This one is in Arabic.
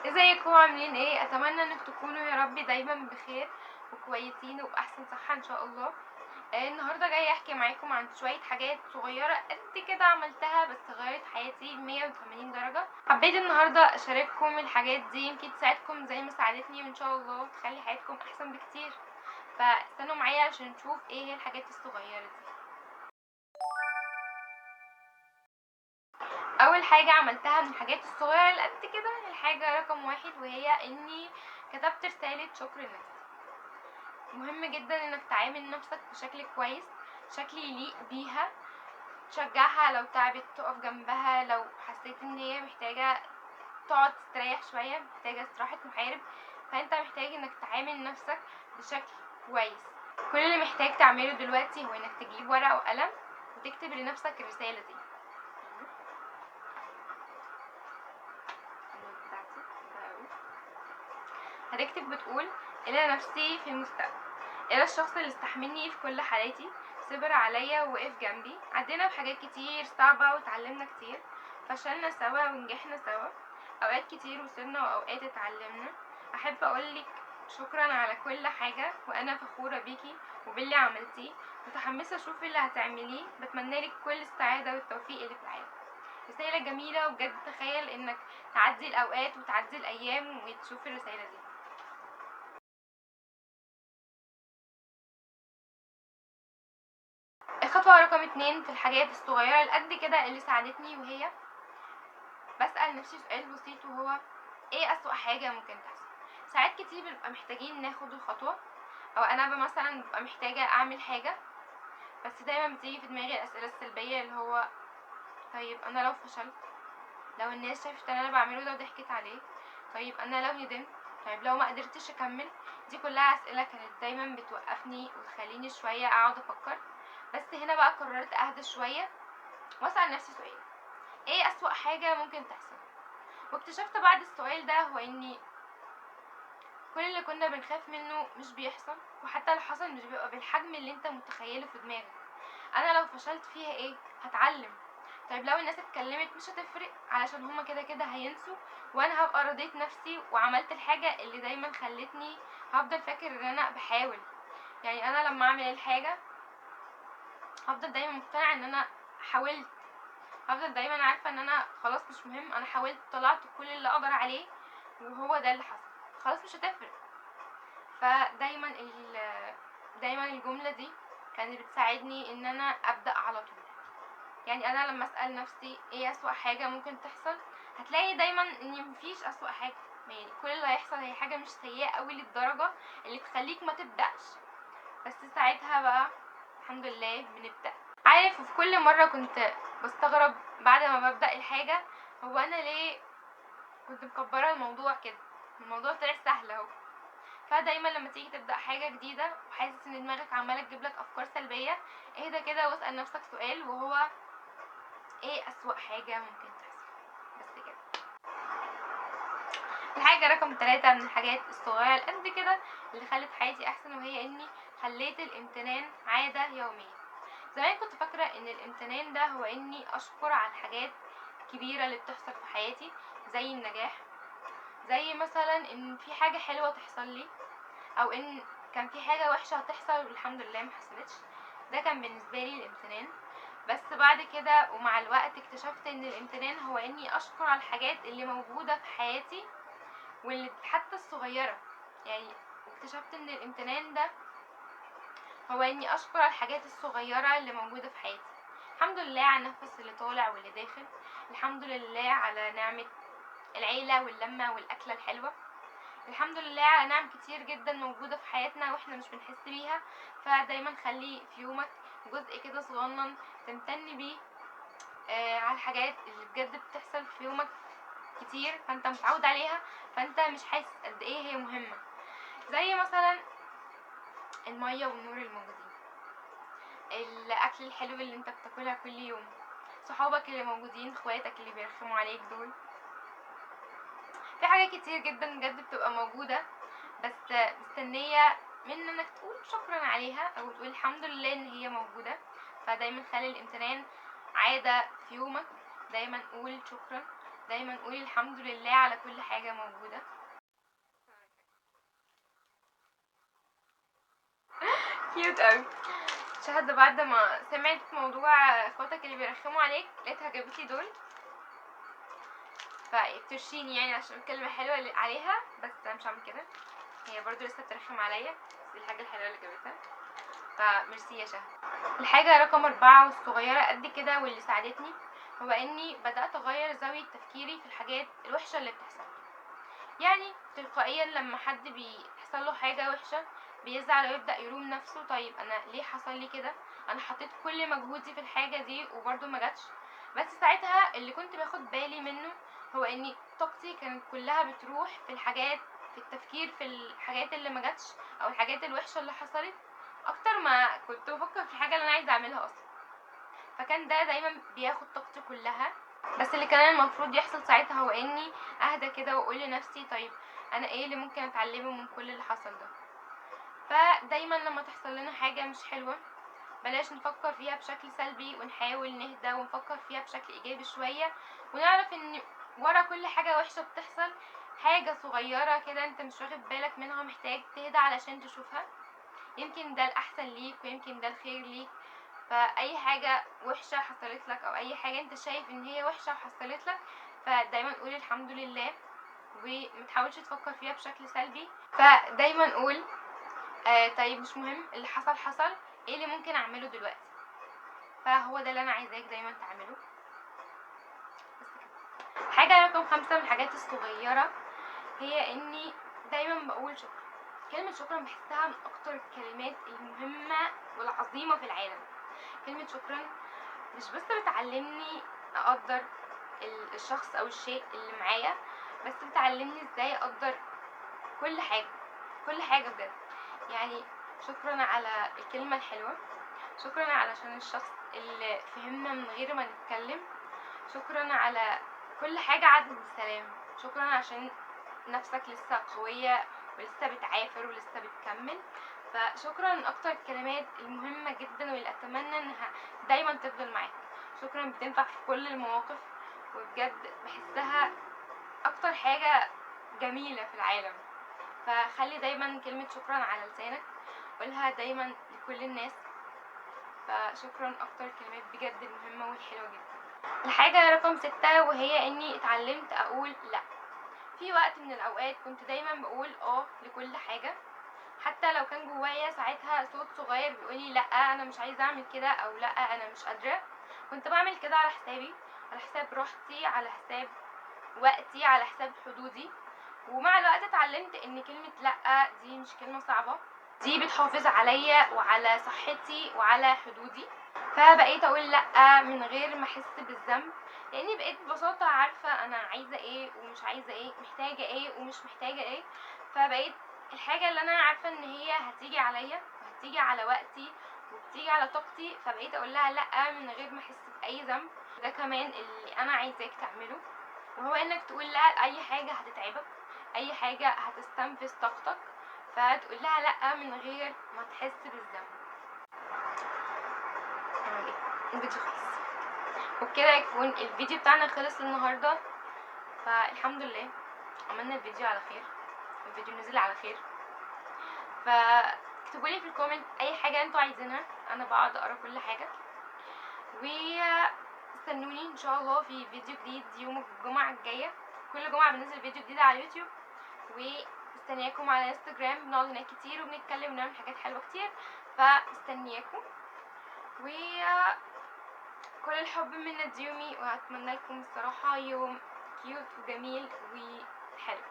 ازيكم عاملين ايه؟ اتمنى انك تكونوا يا رب دايما بخير وكويسين وباحسن صحه ان شاء الله. النهارده جايه احكي معاكم عن شويه حاجات صغيره قد كده عملتها بس غيرت حياتي 180 درجه. حبيت النهارده اشارككم الحاجات دي يمكن تساعدكم زي ما ساعدتني وان شاء الله تخلي حياتكم احسن بكتير. فاستنوا معايا عشان نشوف ايه هي الحاجات الصغيره دي. اول حاجه عملتها من الحاجات الصغيره اللي قد كده الحاجه رقم واحد وهي اني كتبت رساله شكر لنفسي. مهم جدا انك تعامل نفسك بشكل كويس، شكل يليق بيها، تشجعها لو تعبت، تقف جنبها لو حسيت ان هي محتاجة تقعد تستريح شوية، محتاجة استراحة محارب، فانت محتاج انك تعامل نفسك بشكل كويس. كل اللي محتاج تعمله دلوقتي هو انك تجيب ورقة وقلم وتكتب لنفسك الرسالة دي. هتكتب بتقول: الى نفسي في المستقبل، الى الشخص اللي استحملني في كل حالاتي، صبر عليا ووقف جنبي، عدينا بحاجات كتير صعبة واتعلمنا كتير، فشلنا سوا ونجحنا سوا، اوقات كتير وصلنا واوقات اتعلمنا. احب اقولك شكرا على كل حاجة وانا فخورة بيكي وباللي عملتيه، متحمسة اشوف اللي هتعمليه، بتمنالك كل السعادة والتوفيق اللي في الحياة. رسالة جميلة وبجد تخيل انك تعدي الاوقات وتعدي الايام وتشوف الرسالة دي. الخطوة رقم 2 في الحاجات الصغيرة اللي قد كده اللي ساعدتني، وهي بسأل نفسي سؤال بسيط وهو: ايه أسوأ حاجة ممكن تحصل؟ ساعات كتير بنبقى محتاجين ناخد الخطوة، او انا مثلا ببقى محتاجة اعمل حاجة بس دايما بتيجي في دماغي الأسئلة السلبية اللي هو: طيب انا لو فشلت، لو الناس شافت اللي انا بعمله ده وضحكت عليه، طيب انا لو ندمت، طيب لو ما قدرتش اكمل. دي كلها اسئله كانت دايما بتوقفني وتخليني شويه اقعد افكر. بس هنا بقى قررت اهدى شويه واسال نفسي سؤال: ايه اسوأ حاجه ممكن تحصل؟ واكتشفت بعد السؤال ده هو اني كل اللي كنا بنخاف منه مش بيحصل، وحتى لو حصل مش بيبقى بالحجم اللي انت متخيله في دماغك. انا لو فشلت فيها ايه؟ هتعلم. طيب لو الناس اتكلمت مش هتفرق علشان هما كده كده هينسوا، وانا هبقى رضيت نفسي وعملت الحاجة اللي دايما خلتني هفضل فاكر ان انا بحاول. يعني انا لما اعمل الحاجة هفضل دايما مقتنعة ان انا حاولت، هفضل دايما عارفة ان انا خلاص مش مهم، انا حاولت طلعت كل اللي اقدر عليه وهو ده اللي حصل، خلاص مش هتفرق. فدايما دايما الجملة دي كانت بتساعدني ان انا ابدأ على طول. يعني انا لما اسال نفسي ايه اسوأ حاجه ممكن تحصل، هتلاقي دايما ان مفيش اسوأ حاجه. يعني كل اللي هيحصل هي حاجه مش سيئه قوي للدرجه اللي تخليك ما تبداش، بس ساعتها بقى الحمد لله بنبدا. عارف، وفي كل مره كنت بستغرب بعد ما ببدا الحاجه، هو انا ليه كنت مكبره الموضوع كده؟ الموضوع طلع سهل اهو. فدايما لما تيجي تبدا حاجه جديده وحاسس ان دماغك عماله تجيب لك افكار سلبيه، اهدى كده واسال نفسك سؤال وهو: ايه اسوأ حاجة ممكن تحصل؟ بس كده. الحاجة رقم 3 من الحاجات الصغيرة قد كده اللي خلت حياتي احسن، وهي اني خليت الامتنان عادة يومية. زمان كنت فاكرة ان الامتنان ده هو اني اشكر على الحاجات الكبيرة اللي بتحصل في حياتي، زي النجاح، زي مثلا ان في حاجة حلوة تحصل لي، او ان كان في حاجة وحشة هتحصل والحمد لله محصلتش. ده كان بالنسبة لي الامتنان. بس بعد كده ومع الوقت اكتشفت ان الامتنان هو اني اشكر على الحاجات اللي موجودة في حياتي واللي حتى الصغيرة. يعني اكتشفت ان الامتنان ده هو اني اشكر على الحاجات الصغيرة اللي موجودة في حياتي. الحمد لله على النفس اللي طالع واللي داخل، الحمد لله على نعمة العيلة واللمة والأكلة الحلوة، الحمد لله على نعم كتير جدا موجودة في حياتنا واحنا مش بنحس بيها. فدايما خلي في يومك جزء كده صغنن تمتن بيه على الحاجات اللي بجد بتحصل في يومك كتير، فانت متعود عليها، فانت مش حاسس قد ايه هي مهمة. زي مثلا المية والنور الموجودين، الاكل الحلو اللي انت بتاكلها كل يوم، صحابك اللي موجودين، اخواتك اللي بيرخموا عليك دول. في حاجات كتير جدا بجد بتبقى موجودة بس مستنية من انك تقول شكرا عليها او تقول الحمد لله ان هي موجودة. فدايما خلي الامتنان عادة في يومك، دايما قول شكرا. دايما قولي الحمد لله على كل حاجة موجودة. كيوت اوي. شهد بعد ما سمعت موضوع اخواتك اللي بيرخموا عليك لقيتها جابتلي دول، فبترشيني يعني عشان الكلمة حلوة اللي عليها، بس انا مش هعمل كده، هي برضو لسه بترخم عليا، بس دي الحاجة الحلوة اللي جابتها، فميرسي يا شهد. الحاجة رقم 4 والصغيرة قد كده واللي ساعدتني هو اني بدأت اغير زاوية تفكيري في الحاجات الوحشة اللي بتحصل. يعني تلقائيا لما حد بيحصل له حاجة وحشة بيزعل ويبدأ يلوم نفسه، طيب انا ليه حصل لي كده، انا حطيت كل مجهودي في الحاجة دي وبرضو ما جاتش. بس ساعتها اللي كنت باخد بالي منه هو اني طاقتي كانت كلها بتروح في الحاجات، في التفكير في الحاجات اللي ما جاتش او الحاجات الوحشة اللي حصلت، اكتر ما كنت بفكر في الحاجة اللي انا عايزة اعملها اصلا. فكان ده دايما بياخد طاقتي كلها. بس اللي كان المفروض يحصل ساعتها هو اني اهدى كده واقول لنفسي طيب انا ايه اللي ممكن اتعلمه من كل اللي حصل ده. فدايما لما تحصل لنا حاجة مش حلوة بلاش نفكر فيها بشكل سلبي، ونحاول نهدى ونفكر فيها بشكل ايجابي شوية، ونعرف ان ورا كل حاجة وحشة بتحصل حاجة صغيرة كده انت مش واخد بالك منها، محتاج تهدى علشان تشوفها، يمكن ده الاحسن ليك ويمكن ده الخير ليك. فاي حاجة وحشة حصلت لك او اي حاجة انت شايف ان هي وحشة وحصلت لك، فدايما قول الحمد لله ومتحاولش تفكر فيها بشكل سلبي. فدايما قول طيب مش مهم اللي حصل حصل، ايه اللي ممكن اعمله دلوقتي. فهو ده اللي انا عايزاك دايما تعمله. بس كده. حاجة رقم 5 من الحاجات الصغيرة هي اني دايما بقول شكرا. كلمة شكرا بحسها من اكتر الكلمات المهمة والعظيمة في العالم. كلمة شكرا مش بس بتعلمني اقدر الشخص او الشيء اللي معايا، بس بتعلمني ازاي اقدر كل حاجة، كل حاجة بجد. يعني شكرا على الكلمة الحلوة، شكرا علشان الشخص اللي فهمنا من غير ما نتكلم، شكرا على كل حاجة عدت بسلام، شكرا عشان نفسك لسه قوية ولسه بتعافر ولسه بتكمل. فشكرا من اكتر الكلمات المهمة جدا واللي اتمنى انها دايما تفضل معاك. شكرا بتنفع في كل المواقف، وبجد بحسها اكتر حاجة جميلة في العالم. فخلي دايما كلمة شكرا على لسانك، قولها دايما لكل الناس. فشكرا اكتر الكلمات بجد المهمة والحلوة جدا. الحاجة رقم 6 وهي اني اتعلمت اقول لا. في وقت من الاوقات كنت دايما بقول لكل حاجة، حتى لو كان جوايا ساعتها صوت صغير بيقولي لا انا مش عايزة اعمل كده او لا انا مش قادرة. كنت بعمل كده على حسابي، على حساب راحتي، على حساب وقتي، على حساب حدودي. ومع الوقت اتعلمت ان كلمة لا دي مش كلمة صعبة، دي بتحافظ عليا وعلى صحتي وعلى حدودي. فبقيت اقول لا من غير ما احس بالذنب، لاني بقيت ببساطة عارفة انا عايزة ايه ومش عايزة ايه، محتاجة ايه ومش محتاجة ايه. فبقيت الحاجة اللي انا عارفة ان هي هتيجي عليا وهتيجي على وقتي وبتيجي على طاقتي، فبقيت اقول لها لا من غير ما احس باي ذنب. ده كمان اللي انا عايزاك تعمله، وهو انك تقول لا لاي حاجة هتتعبك، اي حاجة هتستنفذ طاقتك، فتقول لها لا من غير ما تحس بالذنب. الفيديو خلص، وبكده يكون الفيديو بتاعنا خلص النهارده. فالحمد لله عملنا الفيديو على خير، الفيديو نزل على خير. فاكتبولي في الكومنت اي حاجه انتوا عايزينها، انا بقعد اقرا كل حاجه. واستنوني ان شاء الله في فيديو جديد يوم الجمعه الجايه. كل جمعه بنزل فيديو جديد على اليوتيوب، ومستنياكم على انستجرام، بنقعد هناك كتير وبنتكلم ونعمل حاجات حلوه كتير. فمستنياكم وكل الحب من ناديومي، وهتمنى لكم الصراحه يوم كيوت وجميل وحلو.